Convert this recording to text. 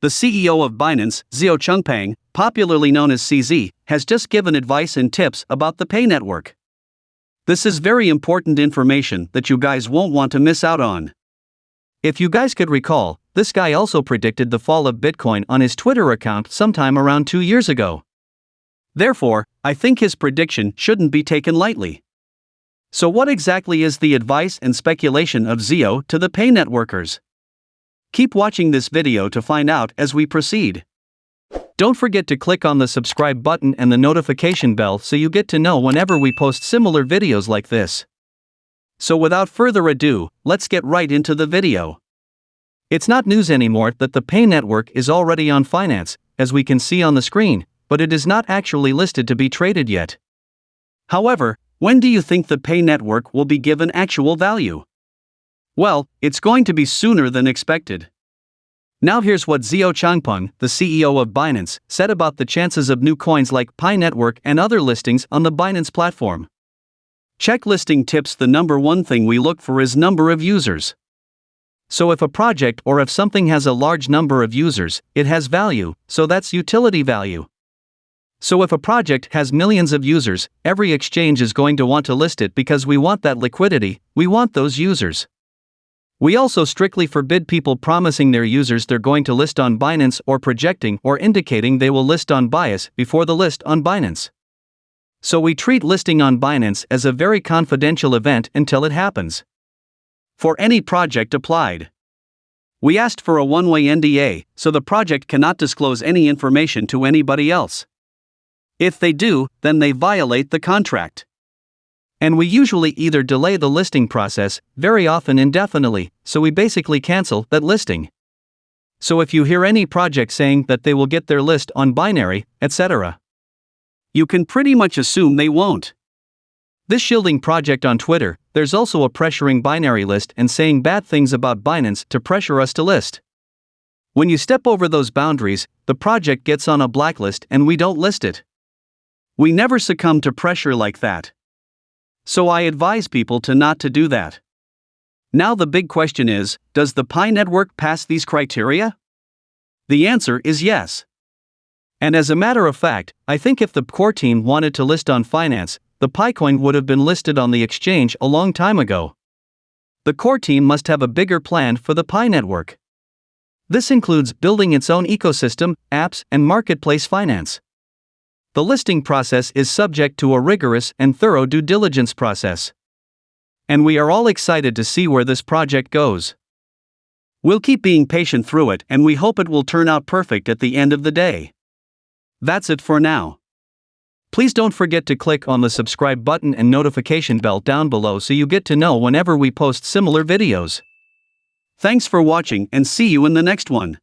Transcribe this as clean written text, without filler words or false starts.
The CEO of Binance, Zhao Chengpeng, popularly known as CZ, has just given advice and tips about the Pay network. This is very important information that you guys won't want to miss out on. If you guys could recall, this guy also predicted the fall of Bitcoin on his Twitter account sometime around 2 years ago. Therefore, I think his prediction shouldn't be taken lightly. So what exactly is the advice and speculation of Zhao to the Pay networkers? Keep watching this video to find out as we proceed. Don't forget to click on the subscribe button and the notification bell so you get to know whenever we post similar videos like this. So without further ado, let's get right into the video. It's not news anymore that the Pay network is already on Binance, as we can see on the screen, but it is not actually listed to be traded yet. However, when do you think the Pay network will be given actual value? Well, it's going to be sooner than expected. Now here's what Zhao Chengpeng, the CEO of Binance, said about the chances of new coins like Pay network and other listings on the Binance platform. Check listing tips. The number one thing we look for is number of users. So if a project or if something has a large number of users, it has value, so that's utility value. So if a project has millions of users, every exchange is going to want to list it because we want that liquidity, we want those users. We also strictly forbid people promising their users they're going to list on Binance or projecting or indicating they will list on Bias before the list on Binance. So we treat listing on Binance as a very confidential event until it happens. For any project applied, we asked for a one-way NDA, so the project cannot disclose any information to anybody else. If they do, then they violate the contract. And we usually either delay the listing process, very often indefinitely, so we basically cancel that listing. So if you hear any project saying that they will get their list on Binary, etc., you can pretty much assume they won't. This shielding project on Twitter, there's also a pressuring Binary list and saying bad things about Binance to pressure us to list. When you step over those boundaries, the project gets on a blacklist and we don't list it. We never succumb to pressure like that. So I advise people to not to do that. Now the big question is, does the Pay network pass these criteria? The answer is yes. And as a matter of fact, I think if the core team wanted to list on Binance, the Paycoin would have been listed on the exchange a long time ago. The core team must have a bigger plan for the Pay network. This includes building its own ecosystem, apps, and marketplace finance. The listing process is subject to a rigorous and thorough due diligence process. And we are all excited to see where this project goes. We'll keep being patient through it and we hope it will turn out perfect at the end of the day. That's it for now. Please don't forget to click on the subscribe button and notification bell down below so you get to know whenever we post similar videos. Thanks for watching and see you in the next one.